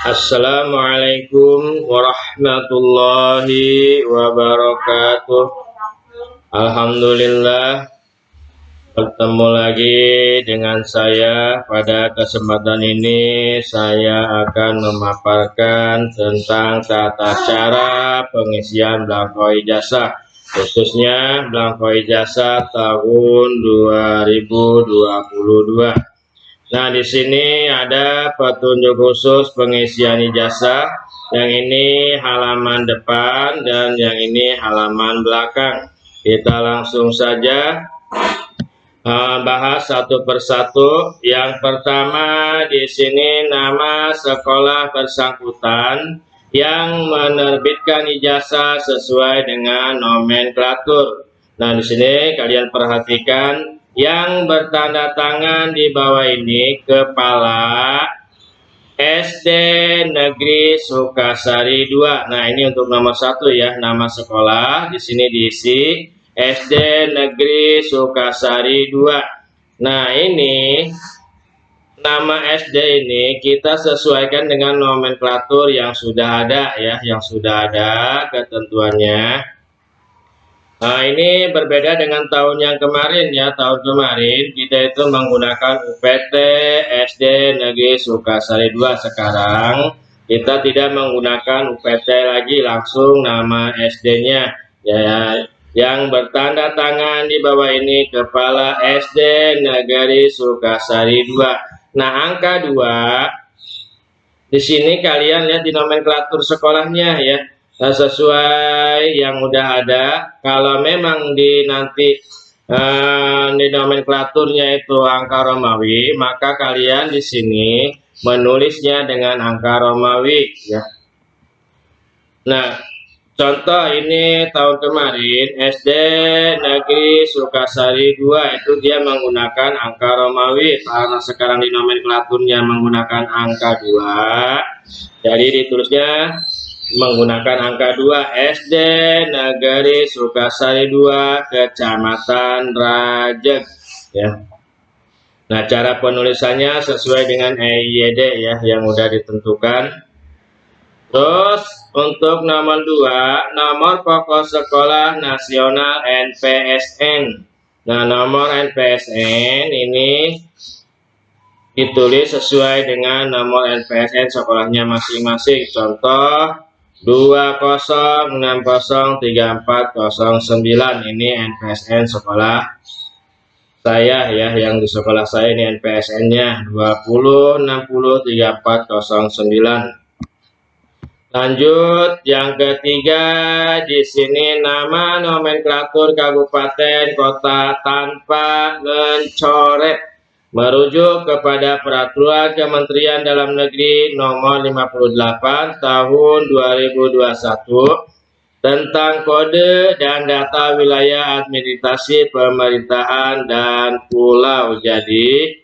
Assalamualaikum warahmatullahi wabarakatuh. Alhamdulillah, bertemu lagi dengan saya. Pada kesempatan ini saya akan memaparkan tentang tata cara pengisian belangko ijazah, khususnya belangko ijazah tahun 2022. Nah, di sini ada petunjuk khusus pengisian ijazah. Yang ini halaman depan dan yang ini halaman belakang. Kita langsung saja bahas satu persatu. Yang pertama di sini nama sekolah bersangkutan yang menerbitkan ijazah sesuai dengan nomenklatur. Nah, di sini kalian perhatikan yang bertanda tangan di bawah ini Kepala SD Negeri Sukasari 2. Nah, ini untuk nomor 1 ya, nama sekolah di sini diisi SD Negeri Sukasari 2. Nah, ini nama SD ini kita sesuaikan dengan nomenklatur yang sudah ada ya, yang sudah ada ketentuannya. Nah, ini berbeda dengan tahun yang kemarin ya. Tahun kemarin kita itu menggunakan UPT SD Negeri Sukasari 2. Sekarang kita tidak menggunakan UPT lagi, langsung nama SD-nya ya. Yang bertanda tangan di bawah ini Kepala SD Negeri Sukasari 2. Nah, angka 2 di sini kalian lihat di nomenklatur sekolahnya ya. Nah, sesuai yang udah ada. Kalau memang di nanti di nomenklaturnya itu angka Romawi, maka kalian di sini menulisnya dengan angka Romawi ya. Nah, contoh ini tahun kemarin SD Negeri Sukasari 2 itu dia menggunakan angka Romawi. Karena sekarang di nomenklaturnya menggunakan angka 2, jadi ditulisnya menggunakan angka 2 SD Negeri Sukasari 2 Kecamatan Rajek ya. Nah, cara penulisannya sesuai dengan EYD ya yang udah ditentukan. Terus untuk nomor 2, nomor pokok sekolah nasional NPSN. Nah, nomor NPSN ini ditulis sesuai dengan nomor NPSN sekolahnya masing-masing. Contoh 20603409. Ini NPSN sekolah saya ya, yang di sekolah saya ini NPSN-nya 20603409. Lanjut yang ketiga, di sini nama nomenklatur kabupaten kota tanpa mencoret, merujuk kepada Peraturan Kementerian Dalam Negeri Nomor 58 Tahun 2021 tentang Kode dan Data Wilayah Administrasi Pemerintahan dan Pulau. Jadi,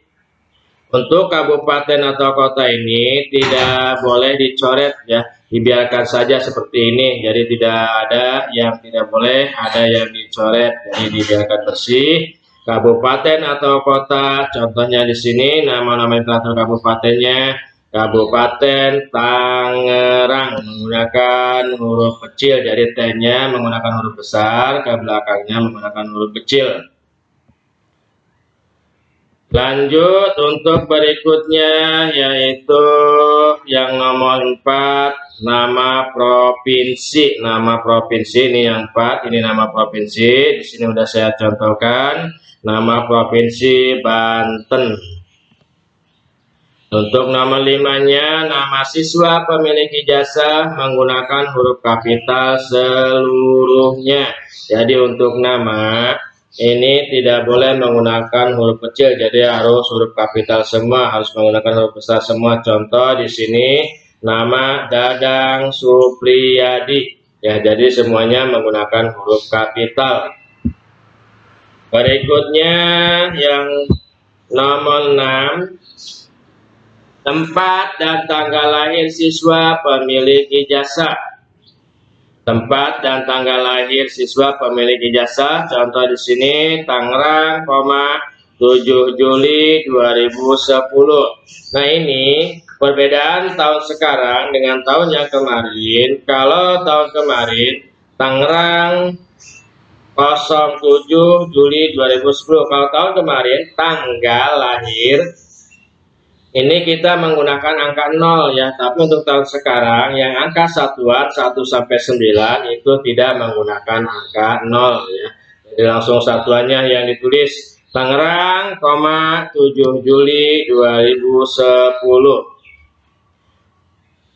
untuk kabupaten atau kota ini tidak boleh dicoret ya, dibiarkan saja seperti ini. Jadi tidak ada yang tidak boleh, ada yang dicoret. Jadi dibiarkan bersih. Kabupaten atau kota, contohnya di sini nama nomenklatur kabupatennya Kabupaten Tangerang menggunakan huruf kecil, jadi T-nya menggunakan huruf besar, ke belakangnya menggunakan huruf kecil. Lanjut untuk berikutnya yaitu yang nomor 4, nama provinsi. Nama provinsi ini yang 4, ini nama provinsi. Di sini sudah saya contohkan. Nama provinsi Banten. Untuk nomor 5-nya, nama siswa pemilik ijazah menggunakan huruf kapital seluruhnya. Jadi untuk nama ini tidak boleh menggunakan huruf kecil, jadi harus huruf kapital semua, harus menggunakan huruf besar semua. Contoh di sini nama Dadang Supriyadi ya, jadi semuanya menggunakan huruf kapital. Berikutnya yang nomor 6, tempat dan tanggal lahir siswa pemilik ijazah. Tempat dan tanggal lahir siswa pemilik ijazah, contoh di sini Tangerang, 7 Juli 2010. Nah, ini perbedaan tahun sekarang dengan tahun yang kemarin. Kalau tahun kemarin Tangerang 07 Juli 2010. Kalau tahun kemarin tanggal lahir ini kita menggunakan angka 0 ya, tapi untuk tahun sekarang yang angka satuan 1 sampai 9 itu tidak menggunakan angka 0 ya. Jadi langsung satuannya yang ditulis Tangerang, 7 Juli 2010.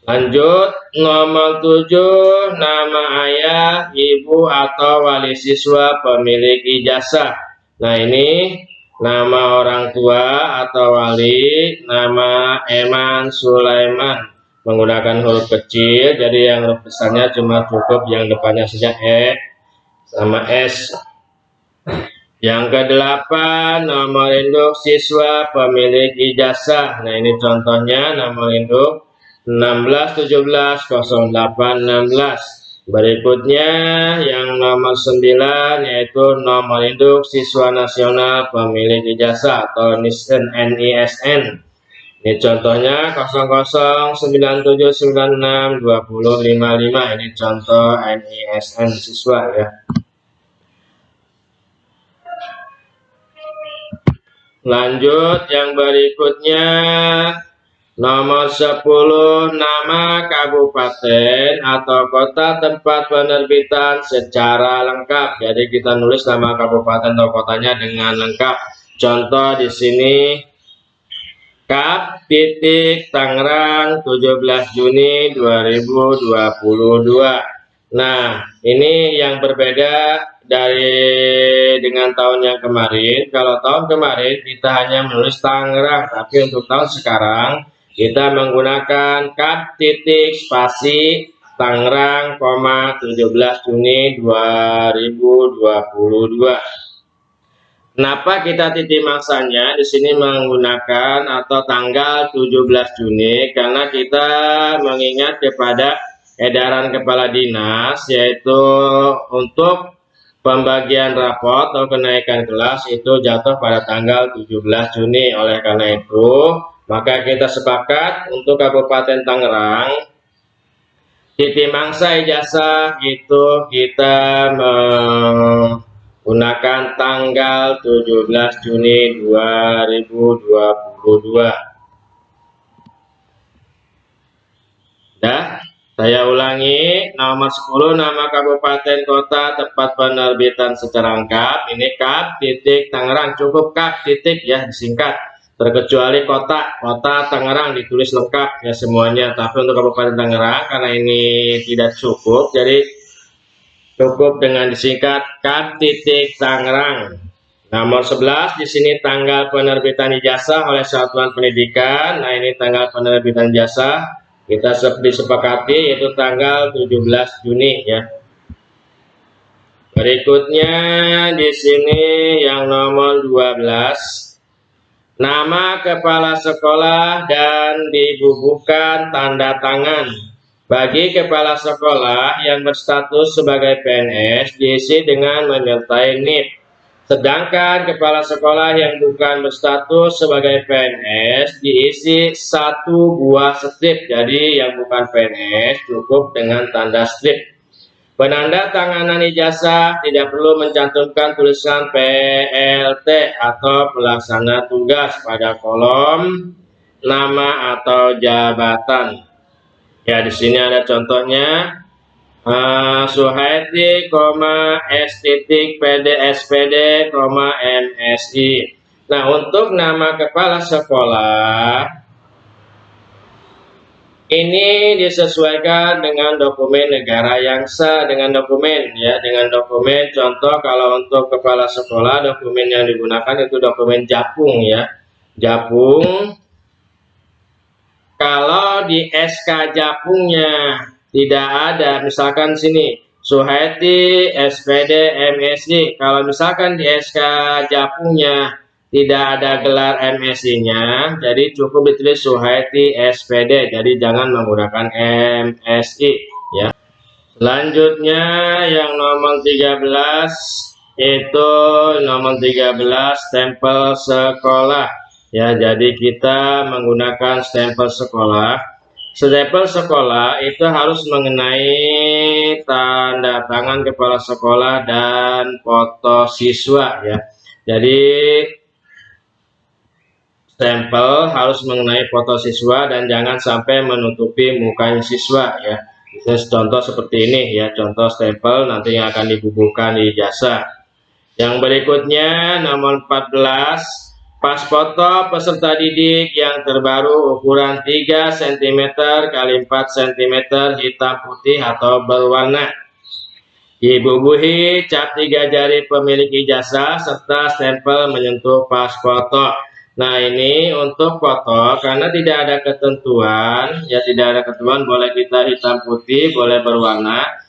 Lanjut, nomor 7, nama ayah, ibu, atau wali siswa pemilik ijazah. Nah, ini nama orang tua atau wali, nama Eman Sulaiman, menggunakan huruf kecil, jadi yang huruf besarnya cuma cukup yang depannya saja E sama S. Yang ke-8, nomor induk siswa pemilik ijazah. Nah, ini contohnya nomor induk 16170816. Berikutnya yang nomor 9 yaitu nomor induk siswa nasional pemilik ijazah atau NISN. Ini contohnya 0097962055. Ini contoh NISN siswa ya. Lanjut yang berikutnya nomor 10, nama kabupaten atau kota tempat penerbitan secara lengkap. Jadi kita nulis nama kabupaten atau kotanya dengan lengkap. Contoh di sini Kap titik Tangerang 17 Juni 2022. Nah, ini yang berbeda dengan tahun yang kemarin. Kalau tahun kemarin kita hanya menulis Tangerang, tapi untuk tahun sekarang kita menggunakan Kap titik spasi Tangerang, 17 Juni 2022. Kenapa kita titik maksanya di sini menggunakan atau tanggal 17 Juni? Karena kita mengingat kepada edaran kepala dinas, yaitu untuk pembagian rapot atau kenaikan kelas itu jatuh pada tanggal 17 Juni. Oleh karena itu, maka kita sepakat untuk Kabupaten Tangerang, titik mangsa ijazah itu kita menggunakan tanggal 17 Juni 2022. Dah, saya ulangi, nomor 10 nama kabupaten kota tempat penerbitan secara lengkap. Ini Kap titik Tangerang, cukup Kap titik ya, disingkat. Terkecuali kota Tangerang ditulis lengkap ya semuanya. Tapi untuk Kabupaten Tangerang karena ini tidak cukup, jadi cukup dengan disingkat Kap titik Tangerang. Nomor 11 di sini tanggal penerbitan ijazah oleh Satuan Pendidikan. Nah, ini tanggal penerbitan ijazah kita disepakati yaitu tanggal 17 Juni ya. Berikutnya di sini yang nomor 12, nama kepala sekolah dan dibubuhkan tanda tangan. Bagi kepala sekolah yang berstatus sebagai PNS diisi dengan menyertai NIP. Sedangkan kepala sekolah yang bukan berstatus sebagai PNS diisi 1 buah strip. Jadi yang bukan PNS cukup dengan tanda strip. Penanda tanganan ijazah tidak perlu mencantumkan tulisan PLT atau pelaksana tugas pada kolom nama atau jabatan. Ya, di sini ada contohnya. Suhaiti, S titik PD SPD, MSI. Nah, untuk nama kepala sekolah ini disesuaikan dengan dokumen negara yang sah, dengan dokumen ya, dengan dokumen. Contoh kalau untuk kepala sekolah dokumen yang digunakan itu dokumen Japung ya, Japung. Kalau di SK Japungnya tidak ada, misalkan sini Suhaiti SPD MSI. Kalau misalkan di SK Japungnya tidak ada gelar MSI-nya, jadi cukup ditulis Suhaiti SPD. Jadi jangan menggunakan MSI ya. Selanjutnya yang nomor 13, itu nomor 13, stempel sekolah. Ya, jadi kita menggunakan stempel sekolah. Stempel sekolah itu harus mengenai tanda tangan kepala sekolah dan foto siswa ya. Jadi stempel harus mengenai foto siswa dan jangan sampai menutupi mukanya siswa ya. Itu contoh seperti ini ya, contoh stempel nanti yang akan dibubuhkan di ijazah. Yang berikutnya nomor 14, pas foto peserta didik yang terbaru ukuran 3 cm x 4 cm hitam putih atau berwarna. Dibubuhi cap 3 jari pemilik ijazah serta stempel menyentuh pas foto. Nah, ini untuk foto karena tidak ada ketentuan, ya tidak ada ketentuan boleh kita hitam putih, boleh berwarna.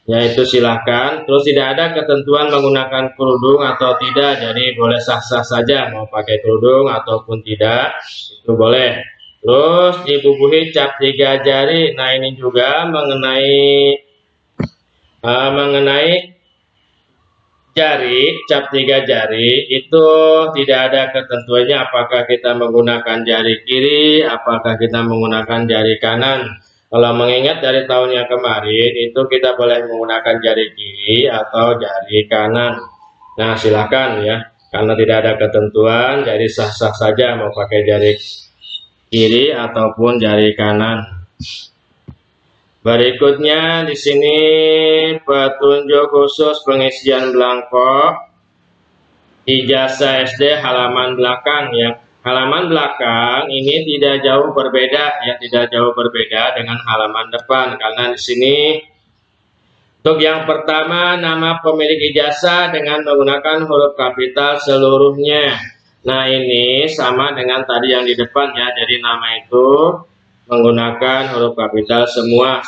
Yaitu silahkan, terus tidak ada ketentuan menggunakan kerudung atau tidak, jadi boleh sah-sah saja mau pakai kerudung ataupun tidak, itu boleh. Terus dibubuhi cap 3 jari. Nah, ini juga mengenai jari, cap 3 jari itu tidak ada ketentuannya apakah kita menggunakan jari kiri, apakah kita menggunakan jari kanan. Kalau mengingat dari tahun yang kemarin itu kita boleh menggunakan jari kiri atau jari kanan. Nah, silakan ya, karena tidak ada ketentuan, jadi sah-sah saja mau pakai jari kiri ataupun jari kanan. Berikutnya di sini petunjuk khusus pengisian belangko ijazah SD halaman belakang ya. Halaman belakang ini tidak jauh berbeda ya, tidak jauh berbeda dengan halaman depan karena di sini untuk yang pertama nama pemilik ijazah dengan menggunakan huruf kapital seluruhnya. Nah, ini sama dengan tadi yang di depan ya. Jadi nama itu menggunakan huruf kapital semua,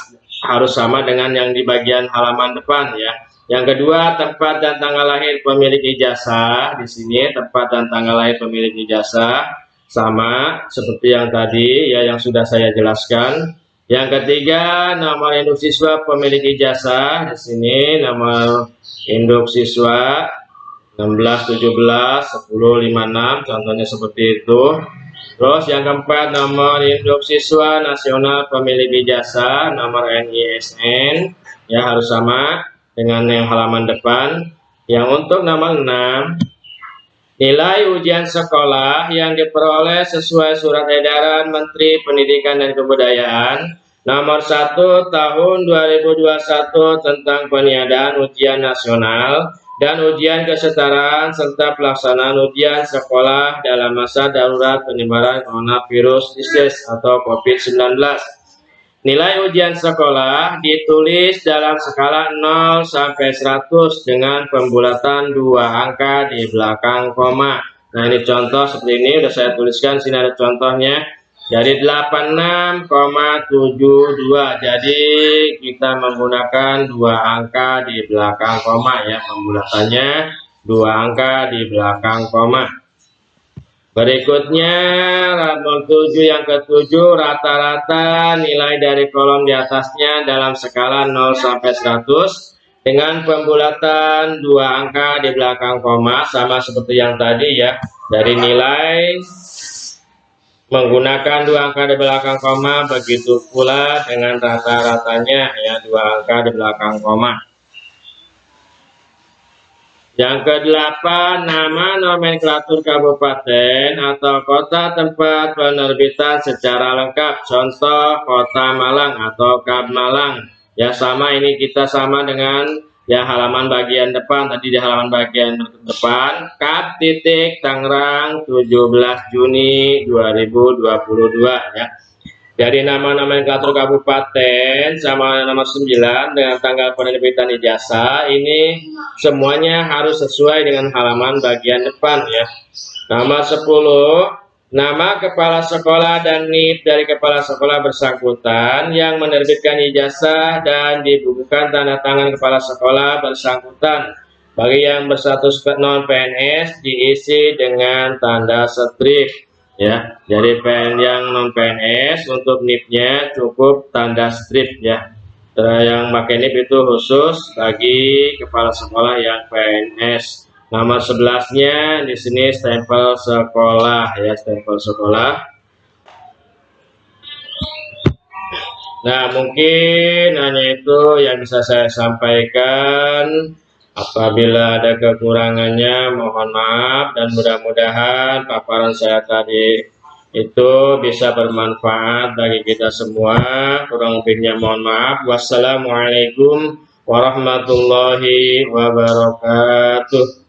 harus sama dengan yang di bagian halaman depan ya. Yang kedua, tempat dan tanggal lahir pemilik ijazah. Di sini tempat dan tanggal lahir pemilik ijazah sama seperti yang tadi ya, yang sudah saya jelaskan. Yang ketiga, nomor induk siswa pemilik ijazah. Di sini nomor induk siswa 16 17 10 56, contohnya seperti itu. Terus yang keempat, nomor induk siswa nasional pemilik ijazah, nomor NISN ya harus sama dengan yang halaman depan. Yang untuk nomor 6, nilai ujian sekolah yang diperoleh sesuai surat edaran Menteri Pendidikan dan Kebudayaan nomor 1 tahun 2021 tentang peniadaan ujian nasional dan ujian kesetaraan serta pelaksanaan ujian sekolah dalam masa darurat penyebaran coronavirus disease atau COVID-19. Nilai ujian sekolah ditulis dalam skala 0 sampai 100 dengan pembulatan 2 angka di belakang koma. Nah, ini contoh seperti ini sudah saya tuliskan, sini ada contohnya. Jadi 86,72. Jadi kita menggunakan 2 angka di belakang koma ya, pembulatannya 2 angka di belakang koma. Berikutnya nomor 7 yang ketujuh, rata-rata nilai dari kolom di atasnya dalam skala 0 sampai 100 dengan pembulatan 2 angka di belakang koma sama seperti yang tadi ya. Dari nilai menggunakan 2 angka di belakang koma, begitu pula dengan rata-ratanya ya, 2 angka di belakang koma. Yang ke-8, nama nomenklatur kabupaten atau kota tempat penerbitan secara lengkap. Contoh Kota Malang atau Kab Malang. Ya sama, ini kita sama dengan ya halaman bagian depan. Tadi di halaman bagian depan, Kab titik Tangerang 17 Juni 2022 ya. Dari nama nomenklatur kabupaten sama nomor 9 dengan tanggal penerbitan ijazah ini semuanya harus sesuai dengan halaman bagian depan ya. Nomor 10, nama kepala sekolah dan NIP dari kepala sekolah bersangkutan yang menerbitkan ijazah dan dibubuhkan tanda tangan kepala sekolah bersangkutan. Bagi yang berstatus non PNS diisi dengan tanda strip. Ya, jadi yang non PNS untuk NIP-nya cukup tanda strip ya. Yang pakai NIP itu khusus bagi kepala sekolah yang PNS. Nomor 11-nya di sini stempel sekolah ya, stempel sekolah. Nah, mungkin hanya itu yang bisa saya sampaikan. Apabila ada kekurangannya, mohon maaf, dan mudah-mudahan paparan saya tadi itu bisa bermanfaat bagi kita semua. Kurang lebihnya mohon maaf. Wassalamualaikum warahmatullahi wabarakatuh.